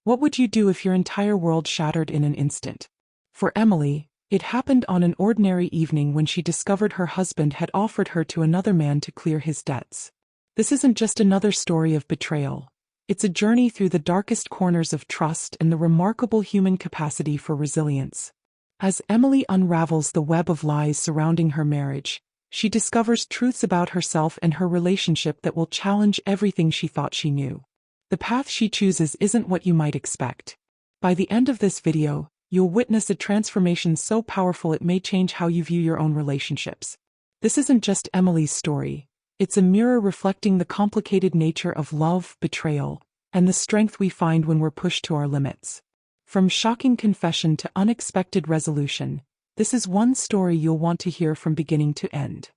What would you do if your entire world shattered in an instant? For Emily, it happened on an ordinary evening when she discovered her husband had offered her to another man to clear his debts. This isn't just another story of betrayal. It's a journey through the darkest corners of trust and the remarkable human capacity for resilience. As Emily unravels the web of lies surrounding her marriage, she discovers truths about herself and her relationship that will challenge everything she thought she knew. The path she chooses isn't what you might expect. By the end of this video, you'll witness a transformation so powerful it may change how you view your own relationships. This isn't just Emily's story. It's a mirror reflecting the complicated nature of love, betrayal, and the strength we find when we're pushed to our limits. From shocking confession to unexpected resolution, this is one story you'll want to hear from beginning to end.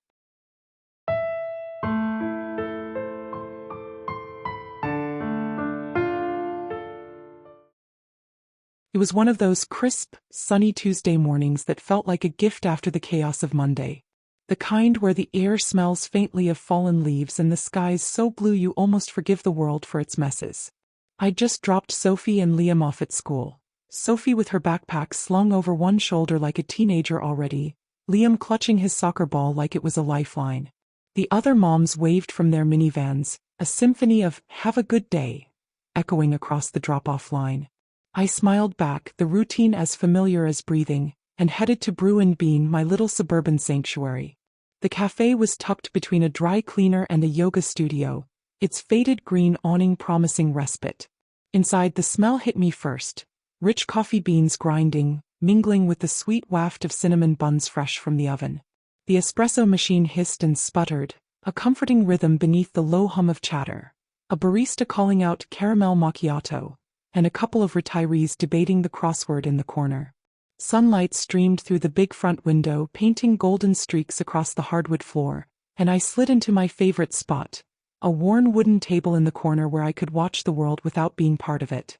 It was one of those crisp, sunny Tuesday mornings that felt like a gift after the chaos of Monday. The kind where the air smells faintly of fallen leaves and the sky's so blue you almost forgive the world for its messes. I'd just dropped Sophie and Liam off at school. Sophie with her backpack slung over one shoulder like a teenager already, Liam clutching his soccer ball like it was a lifeline. The other moms waved from their minivans, a symphony of "Have a good day" echoing across the drop-off line. I smiled back, the routine as familiar as breathing, and headed to Brew and Bean, my little suburban sanctuary. The cafe was tucked between a dry cleaner and a yoga studio, its faded green awning promising respite. Inside, the smell hit me first. Rich coffee beans grinding, mingling with the sweet waft of cinnamon buns fresh from the oven. The espresso machine hissed and sputtered, a comforting rhythm beneath the low hum of chatter. A barista calling out caramel macchiato, and a couple of retirees debating the crossword in the corner. Sunlight streamed through the big front window, painting golden streaks across the hardwood floor, and I slid into my favorite spot, a worn wooden table in the corner where I could watch the world without being part of it.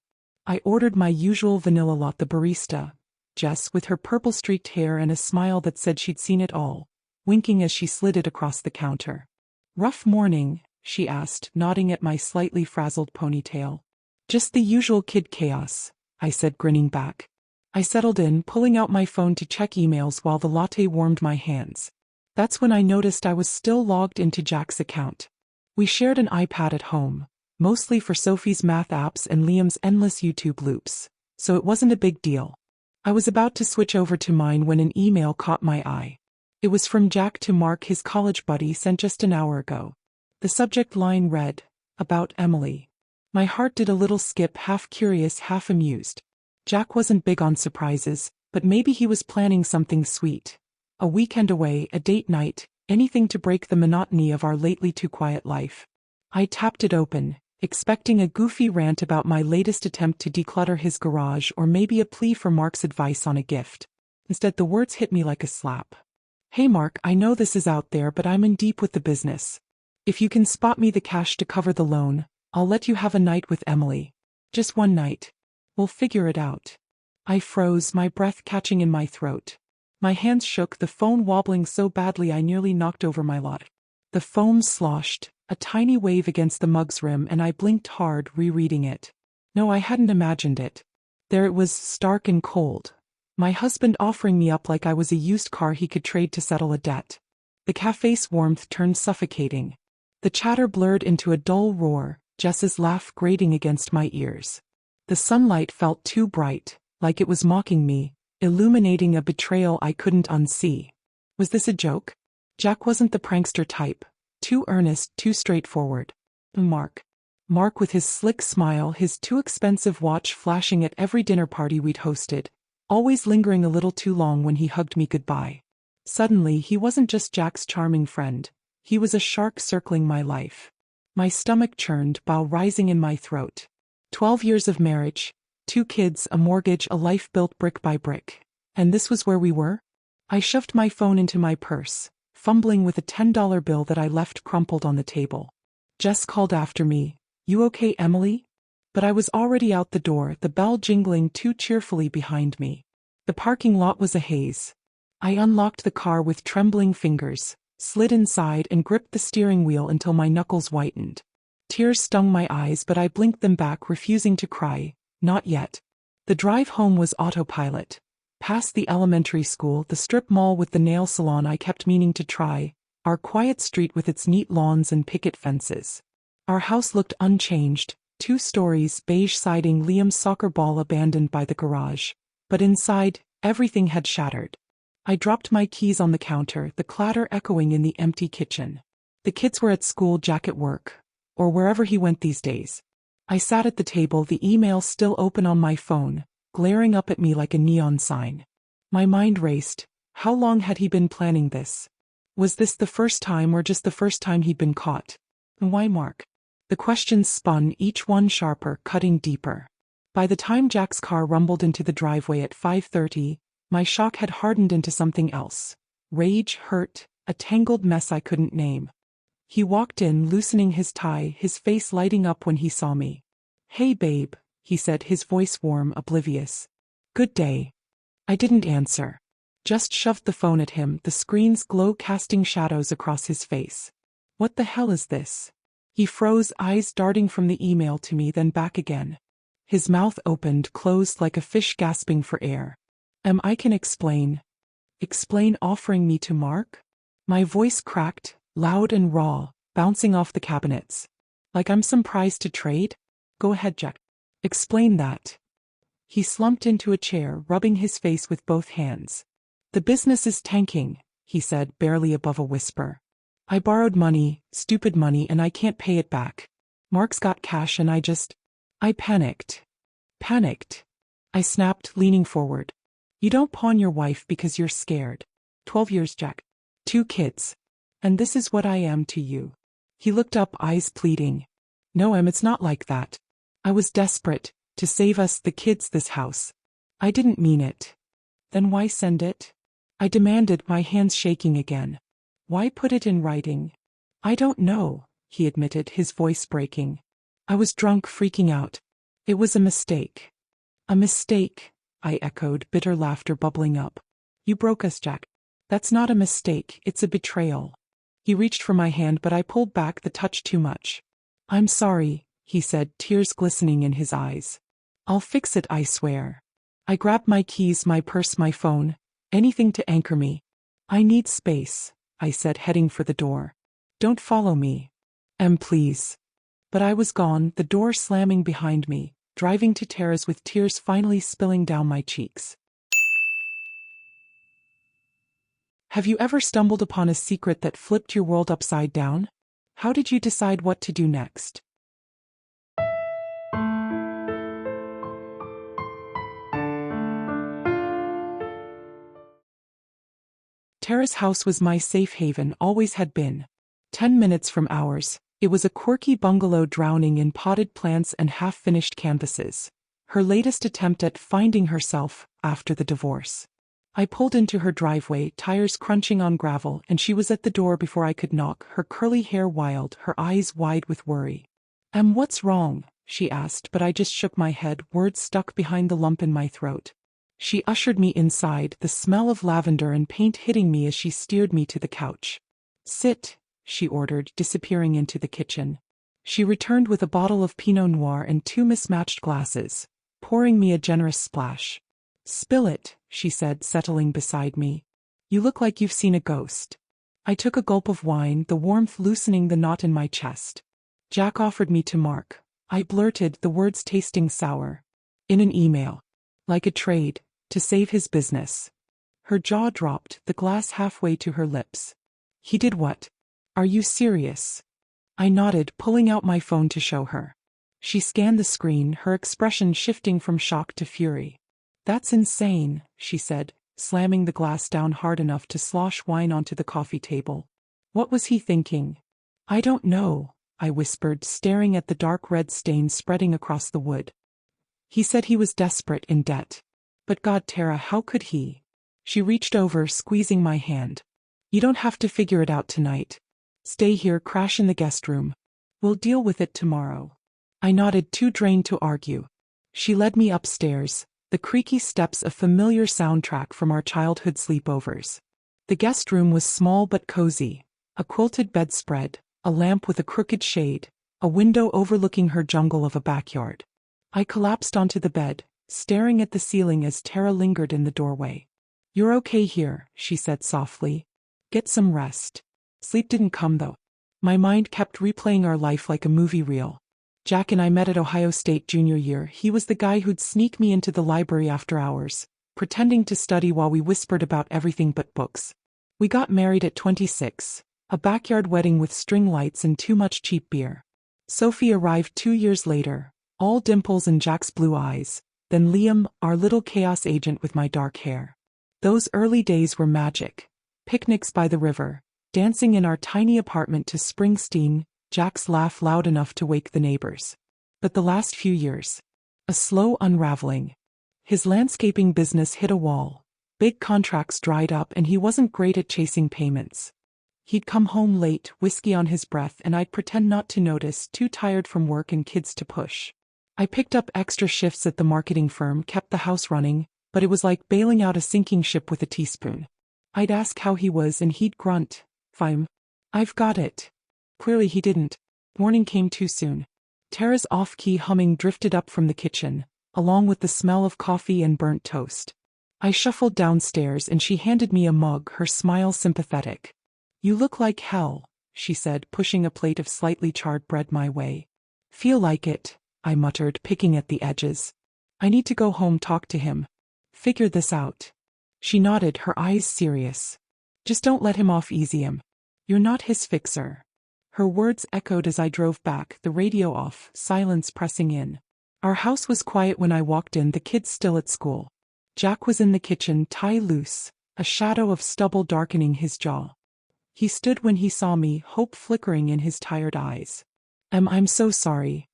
I ordered my usual vanilla latte. The barista, Jess, with her purple-streaked hair and a smile that said she'd seen it all, winking as she slid it across the counter. "Rough morning?" she asked, nodding at my slightly frazzled ponytail. "Just the usual kid chaos," I said, grinning back. I settled in, pulling out my phone to check emails while the latte warmed my hands. That's when I noticed I was still logged into Jack's account. We shared an iPad at home, mostly for Sophie's math apps and Liam's endless YouTube loops, so it wasn't a big deal. I was about to switch over to mine when an email caught my eye. It was from Jack to Mark, his college buddy, sent just an hour ago. The subject line read, "About Emily." My heart did a little skip, half curious, half amused. Jack wasn't big on surprises, but maybe he was planning something sweet. A weekend away, a date night, anything to break the monotony of our lately too quiet life. I tapped it open, expecting a goofy rant about my latest attempt to declutter his garage or maybe a plea for Mark's advice on a gift. Instead, the words hit me like a slap. "Hey Mark, I know this is out there, but I'm in deep with the business. If you can spot me the cash to cover the loan, I'll let you have a night with Emily. Just one night. We'll figure it out." I froze, my breath catching in my throat. My hands shook, the phone wobbling so badly I nearly knocked over my latte. The foam sloshed, a tiny wave against the mug's rim, and I blinked hard, rereading it. No, I hadn't imagined it. There it was, stark and cold. My husband offering me up like I was a used car he could trade to settle a debt. The cafe's warmth turned suffocating. The chatter blurred into a dull roar, Jess's laugh grating against my ears. The sunlight felt too bright, like it was mocking me, illuminating a betrayal I couldn't unsee. Was this a joke? Jack wasn't the prankster type. Too earnest, too straightforward. Mark with his slick smile, his too expensive watch flashing at every dinner party we'd hosted, always lingering a little too long when he hugged me goodbye. Suddenly, he wasn't just Jack's charming friend. He was a shark circling my life. My stomach churned, bile rising in my throat. 12 years of marriage, 2 kids, a mortgage, a life built brick by brick. And this was where we were? I shoved my phone into my purse, fumbling with a $10 bill that I left crumpled on the table. Jess called after me, "You okay, Emily?" But I was already out the door, the bell jingling too cheerfully behind me. The parking lot was a haze. I unlocked the car with trembling fingers, slid inside and gripped the steering wheel until my knuckles whitened. Tears stung my eyes, but I blinked them back, refusing to cry, Not yet. The drive home was autopilot. Past the elementary school, the strip mall with the nail salon I kept meaning to try, our quiet street with its neat lawns and picket fences. Our house looked unchanged, 2 stories, beige siding, Liam's soccer ball abandoned by the garage. But inside, everything had shattered. I dropped my keys on the counter, the clatter echoing in the empty kitchen. The kids were at school, Jack at work, or wherever he went these days. I sat at the table, the email still open on my phone, glaring up at me like a neon sign. My mind raced. How long had he been planning this? Was this the first time or just the first time he'd been caught? And why Mark? The questions spun, each one sharper, cutting deeper. By the time Jack's car rumbled into the driveway at 5:30, my shock had hardened into something else. Rage, hurt, a tangled mess I couldn't name. He walked in, loosening his tie, his face lighting up when he saw me. "Hey babe," he said, his voice warm, oblivious. "Good day." I didn't answer. Just shoved the phone at him, the screen's glow casting shadows across his face. "What the hell is this?" He froze, eyes darting from the email to me, then back again. His mouth opened, closed like a fish gasping for air. I can explain." "Explain offering me to Mark?" My voice cracked, loud and raw, bouncing off the cabinets. "Like I'm some prize to trade? Go ahead, Jack. Explain that." He slumped into a chair, rubbing his face with both hands. "The business is tanking," he said, barely above a whisper. "I borrowed money, stupid money, and I can't pay it back. Mark's got cash and I panicked. Panicked. I snapped, leaning forward. "You don't pawn your wife because you're scared. 12 years, Jack. 2 kids. And this is what I am to you." He looked up, eyes pleading. "No, it's not like that. I was desperate, to save us, the kids, this house. I didn't mean it." "Then why send it?" I demanded, my hands shaking again. "Why put it in writing?" "I don't know," he admitted, his voice breaking. "I was drunk, freaking out. It was a mistake." "A mistake," I echoed, bitter laughter bubbling up. "You broke us, Jack. That's not a mistake, it's a betrayal." He reached for my hand, but I pulled back, the touch too much. "I'm sorry," he said, tears glistening in his eyes. "I'll fix it, I swear." I grabbed my keys, my purse, my phone, anything to anchor me. "I need space," I said, heading for the door. "Don't follow me. Please." But I was gone, the door slamming behind me, driving to Tara's with tears finally spilling down my cheeks. Have you ever stumbled upon a secret that flipped your world upside down? How did you decide what to do next? Tara's house was my safe haven, always had been. 10 minutes from ours, it was a quirky bungalow drowning in potted plants and half-finished canvases. Her latest attempt at finding herself after the divorce. I pulled into her driveway, tires crunching on gravel, and she was at the door before I could knock, her curly hair wild, her eyes wide with worry. What's wrong?" she asked, but I just shook my head, words stuck behind the lump in my throat. She ushered me inside, the smell of lavender and paint hitting me as she steered me to the couch. "Sit," she ordered, disappearing into the kitchen. She returned with a bottle of Pinot Noir and 2 mismatched glasses, pouring me a generous splash. "Spill it," she said, settling beside me. "You look like you've seen a ghost." I took a gulp of wine, the warmth loosening the knot in my chest. "Jack offered me to Mark," I blurted, the words tasting sour. "In an email. Like a trade, to save his business." Her jaw dropped, the glass halfway to her lips. "He did what? Are you serious?" I nodded, pulling out my phone to show her. She scanned the screen, her expression shifting from shock to fury. "That's insane," she said, slamming the glass down hard enough to slosh wine onto the coffee table. "What was he thinking?" "I don't know," I whispered, staring at the dark red stain spreading across the wood. "He said he was desperate, in debt. But God, Tara, how could he?" She reached over, squeezing my hand. "You don't have to figure it out tonight. Stay here, crash in the guest room. We'll deal with it tomorrow." I nodded, too drained to argue. She led me upstairs, the creaky steps a familiar soundtrack from our childhood sleepovers. The guest room was small but cozy, a quilted bedspread, a lamp with a crooked shade, a window overlooking her jungle of a backyard. I collapsed onto the bed, staring at the ceiling as Tara lingered in the doorway. "You're okay here," she said softly. "Get some rest." Sleep didn't come though. My mind kept replaying our life like a movie reel. Jack and I met at Ohio State junior year. He was the guy who'd sneak me into the library after hours, pretending to study while we whispered about everything but books. We got married at 26, a backyard wedding with string lights and too much cheap beer. Sophie arrived 2 years later, all dimples in Jack's blue eyes, then Liam, our little chaos agent with my dark hair. Those early days were magic. Picnics by the river, dancing in our tiny apartment to Springsteen, Jack's laugh loud enough to wake the neighbors. But the last few years, a slow unraveling. His landscaping business hit a wall. Big contracts dried up and he wasn't great at chasing payments. He'd come home late, whiskey on his breath, and I'd pretend not to notice, too tired from work and kids to push. I picked up extra shifts at the marketing firm, kept the house running, but it was like bailing out a sinking ship with a teaspoon. I'd ask how he was and he'd grunt, "Fine. I've got it." Clearly he didn't. Morning came too soon. Tara's off-key humming drifted up from the kitchen, along with the smell of coffee and burnt toast. I shuffled downstairs and she handed me a mug, her smile sympathetic. "You look like hell," she said, pushing a plate of slightly charred bread my way. "Feel like it," I muttered, picking at the edges. "I need to go home, talk to him. Figure this out." She nodded, her eyes serious. "Just don't let him off easy. You're not his fixer." Her words echoed as I drove back, the radio off, silence pressing in. Our house was quiet when I walked in, the kids still at school. Jack was in the kitchen, tie loose, a shadow of stubble darkening his jaw. He stood when he saw me, hope flickering in his tired eyes. I'm so sorry."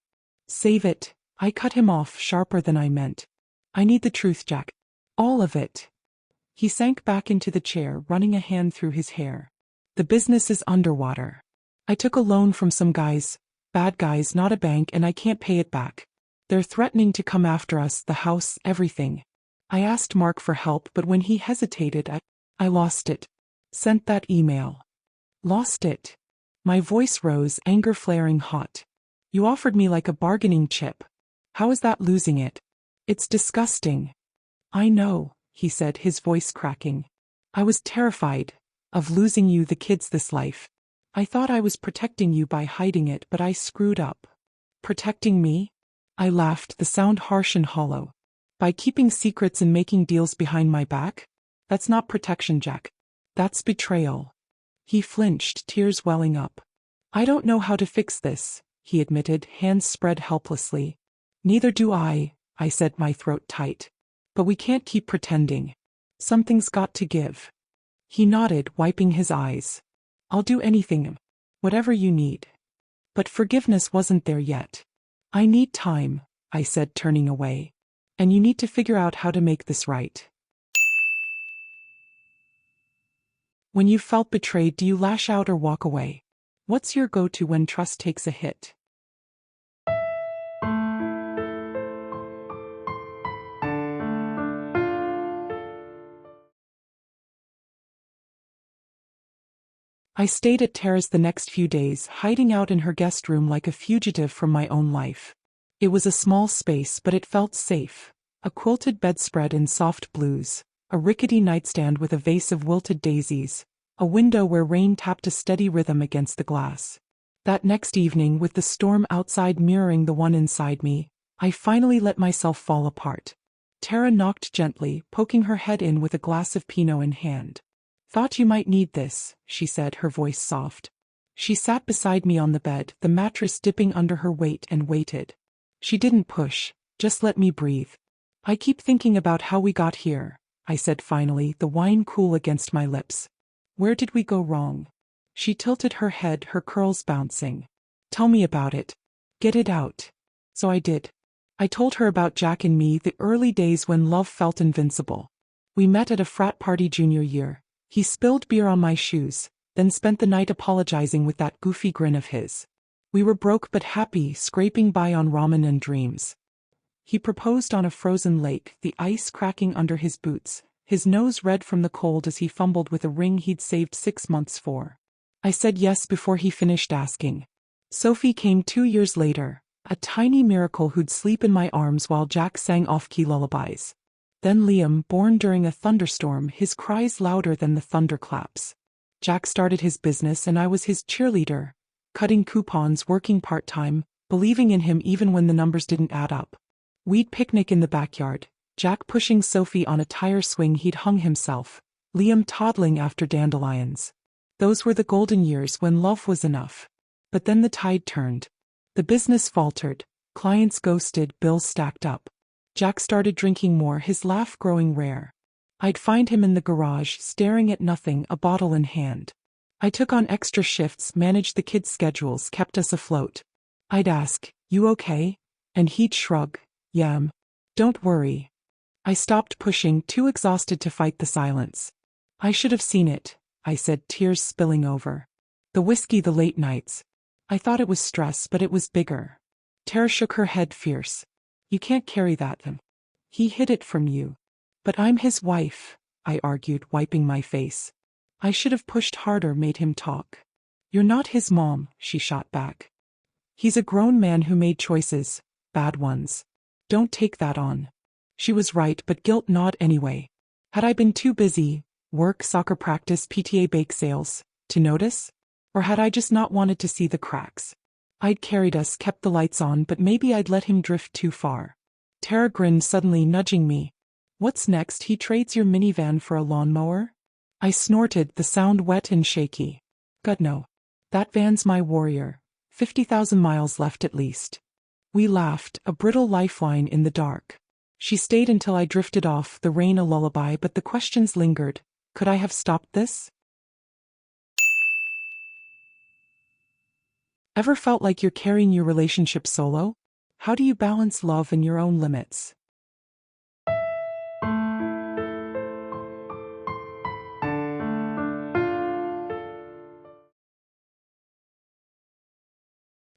"Save it." I cut him off, sharper than I meant. "I need the truth, Jack. All of it." He sank back into the chair, running a hand through his hair. "The business is underwater. I took a loan from some guys, bad guys, not a bank, and I can't pay it back. They're threatening to come after us, the house, everything. I asked Mark for help, but when he hesitated, I lost it. Sent that email. Lost it." My voice rose, anger flaring hot. "You offered me like a bargaining chip. How is that losing it? It's disgusting." "I know," he said, his voice cracking. "I was terrified of losing you, the kids, this life. I thought I was protecting you by hiding it, but I screwed up." "Protecting me?" I laughed, the sound harsh and hollow. "By keeping secrets and making deals behind my back? That's not protection, Jack. That's betrayal." He flinched, tears welling up. "I don't know how to fix this," he admitted, hands spread helplessly. "Neither do I said, my throat tight. "But we can't keep pretending. Something's got to give." He nodded, wiping his eyes. "I'll do anything. Whatever you need." But forgiveness wasn't there yet. "I need time," I said, turning away. "And you need to figure out how to make this right." When you've felt betrayed, do you lash out or walk away? What's your go-to when trust takes a hit? I stayed at Tara's the next few days, hiding out in her guest room like a fugitive from my own life. It was a small space, but it felt safe. A quilted bedspread in soft blues, a rickety nightstand with a vase of wilted daisies, a window where rain tapped a steady rhythm against the glass. That next evening, with the storm outside mirroring the one inside me, I finally let myself fall apart. Tara knocked gently, poking her head in with a glass of Pinot in hand. "Thought you might need this," she said, her voice soft. She sat beside me on the bed, the mattress dipping under her weight, and waited. She didn't push, just let me breathe. "I keep thinking about how we got here," I said finally, the wine cool against my lips. "Where did we go wrong?" She tilted her head, her curls bouncing. "Tell me about it. Get it out." So I did. I told her about Jack and me, the early days when love felt invincible. We met at a frat party junior year. He spilled beer on my shoes, then spent the night apologizing with that goofy grin of his. We were broke but happy, scraping by on ramen and dreams. He proposed on a frozen lake, the ice cracking under his boots, his nose red from the cold as he fumbled with a ring he'd saved 6 months for. I said yes before he finished asking. Sophie came 2 years later, A tiny miracle who'd sleep in my arms while Jack sang off-key lullabies. Then Liam, born during a thunderstorm, his cries louder than the thunderclaps. Jack started his business and I was his cheerleader, cutting coupons, working part-time, believing in him even when the numbers didn't add up. We'd picnic in the backyard, Jack pushing Sophie on a tire swing he'd hung himself, Liam toddling after dandelions. Those were the golden years when love was enough. But then the tide turned. The business faltered, clients ghosted, bills stacked up. Jack started drinking more, his laugh growing rare. I'd find him in the garage, staring at nothing, a bottle in hand. I took on extra shifts, managed the kids' schedules, kept us afloat. I'd ask, "You okay?" And he'd shrug, "Yeah, don't worry." I stopped pushing, too exhausted to fight the silence. "I should have seen it," I said, tears spilling over. "The whiskey, the late nights. I thought it was stress, but it was bigger." Tara shook her head fierce. "You can't carry that. He hid it from you." "But I'm his wife," I argued, wiping my face. "I should have pushed harder, made him talk." "You're not his mom," she shot back. "He's a grown man who made choices, bad ones. Don't take that on." She was right, but guilt gnawed anyway. Had I been too busy, work, soccer practice, PTA bake sales, to notice? Or had I just not wanted to see the cracks? I'd carried us, kept the lights on, but maybe I'd let him drift too far. Tara grinned, suddenly nudging me. "What's next? He trades your minivan for a lawnmower?" I snorted, the sound wet and shaky. "God no. That van's my warrior. 50,000 miles left at least." We laughed, a brittle lifeline in the dark. She stayed until I drifted off, the rain a lullaby, but the questions lingered. Could I have stopped this? Ever felt like you're carrying your relationship solo? How do you balance love and your own limits?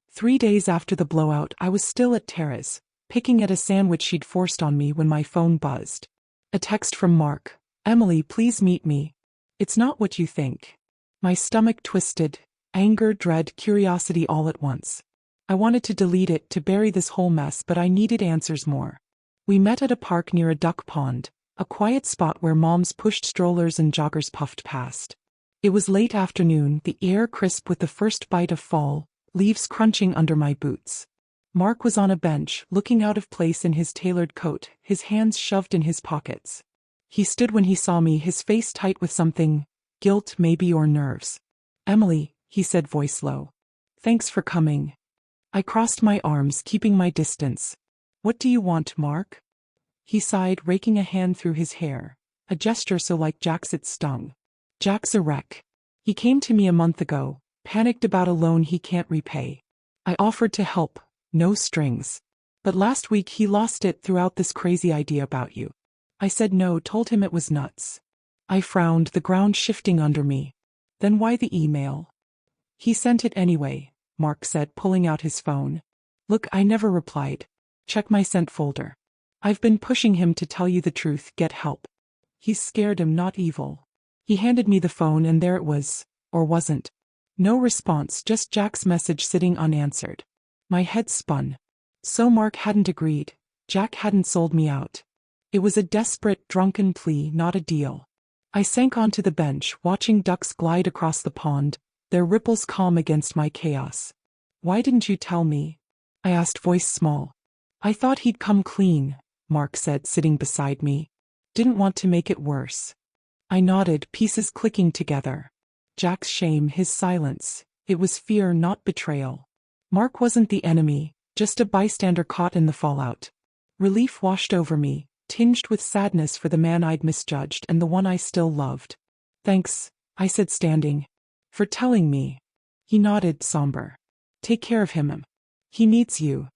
Three days after the blowout, I was still at Tara's, picking at a sandwich she'd forced on me when my phone buzzed. A text from Mark. "Emily, please meet me." "It's not what you think." My stomach twisted, anger, dread, curiosity all at once. I wanted to delete it, to bury this whole mess, but I needed answers more. We met at a park near a duck pond, a quiet spot where moms pushed strollers and joggers puffed past. It was late afternoon, the air crisp with the first bite of fall, leaves crunching under my boots. Mark was on a bench, looking out of place in his tailored coat, his hands shoved in his pockets. He stood when he saw me, his face tight with something, guilt maybe, or nerves. "Emily," he said, voice low. "Thanks for coming." I crossed my arms, keeping my distance. "What do you want, Mark?" He sighed, raking a hand through his hair, a gesture so like Jack's it stung. "Jack's a wreck. He came to me a month ago, panicked about a loan he can't repay. I offered to help, no strings. But last week he lost it throughout this crazy idea about you. I said no, told him it was nuts." I frowned, the ground shifting under me. "Then why the email?" "He sent it anyway," Mark said, pulling out his phone. "Look, I never replied. Check my sent folder. I've been pushing him to tell you the truth, get help. He's scared, I'm not evil." He handed me the phone and there it was, or wasn't. No response, just Jack's message sitting unanswered. My head spun. So Mark hadn't agreed. Jack hadn't sold me out. It was a desperate, drunken plea, not a deal. I sank onto the bench, watching ducks glide across the pond, their ripples calm against my chaos. "Why didn't you tell me?" I asked, voice small. "I thought he'd come clean," Mark said, sitting beside me. "Didn't want to make it worse." I nodded, pieces clicking together. Jack's shame, his silence. It was fear, not betrayal. Mark wasn't the enemy, just a bystander caught in the fallout. Relief washed over me, tinged with sadness for the man I'd misjudged and the one I still loved. "Thanks," I said, standing. "For telling me." He nodded, somber. "Take care of him. He needs you."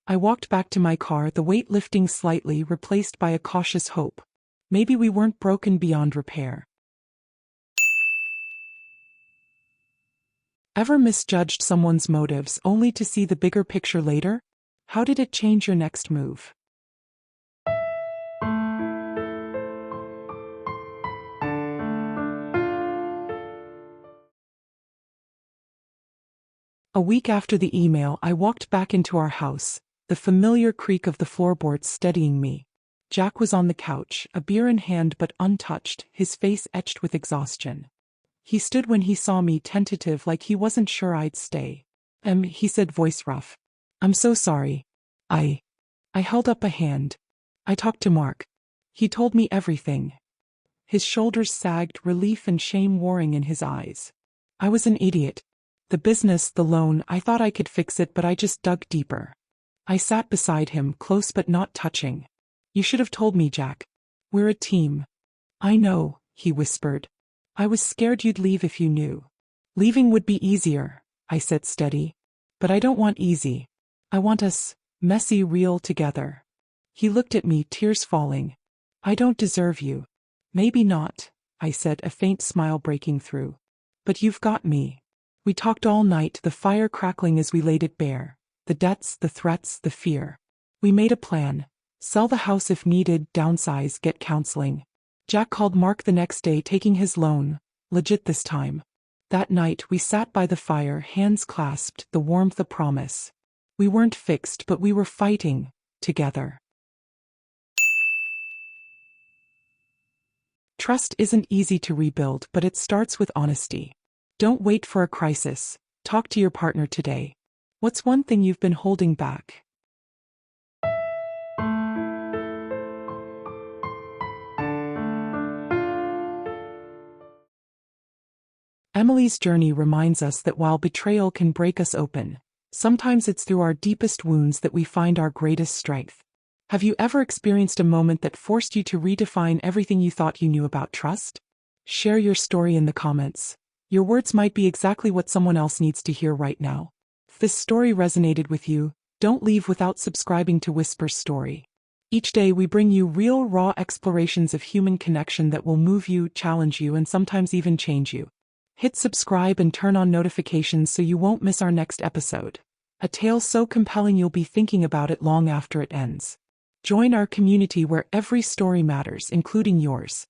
I walked back to my car, the weight lifting slightly, replaced by a cautious hope. Maybe we weren't broken beyond repair. Ever misjudged someone's motives only to see the bigger picture later? How did it change your next move? A week after the email, I walked back into our house, the familiar creak of the floorboards steadying me. Jack was on the couch, a beer in hand but untouched, his face etched with exhaustion. He stood when he saw me, tentative, like he wasn't sure I'd stay. He said, voice rough. I'm so sorry. I held up a hand. I talked to Mark. He told me everything. His shoulders sagged, relief and shame warring in his eyes. I was an idiot. The business, the loan, I thought I could fix it, but I just dug deeper. I sat beside him, close but not touching. You should have told me, Jack. We're a team. I know, he whispered. I was scared you'd leave if you knew. Leaving would be easier, I said steady. But I don't want easy. I want us, messy, real, together. He looked at me, tears falling. I don't deserve you. Maybe not, I said, a faint smile breaking through. But you've got me. We talked all night, the fire crackling as we laid it bare. The debts, the threats, the fear. We made a plan. Sell the house if needed, downsize, get counseling. Jack called Mark the next day, taking his loan. Legit this time. That night, we sat by the fire, hands clasped, the warmth a promise. We weren't fixed, but we were fighting, together. Trust isn't easy to rebuild, but it starts with honesty. Don't wait for a crisis. Talk to your partner today. What's one thing you've been holding back? Emily's journey reminds us that while betrayal can break us open, sometimes it's through our deepest wounds that we find our greatest strength. Have you ever experienced a moment that forced you to redefine everything you thought you knew about trust? Share your story in the comments. Your words might be exactly what someone else needs to hear right now. If this story resonated with you, don't leave without subscribing to Whisper's Story. Each day we bring you real, raw explorations of human connection that will move you, challenge you, and sometimes even change you. Hit subscribe and turn on notifications so you won't miss our next episode. A tale so compelling you'll be thinking about it long after it ends. Join our community where every story matters, including yours.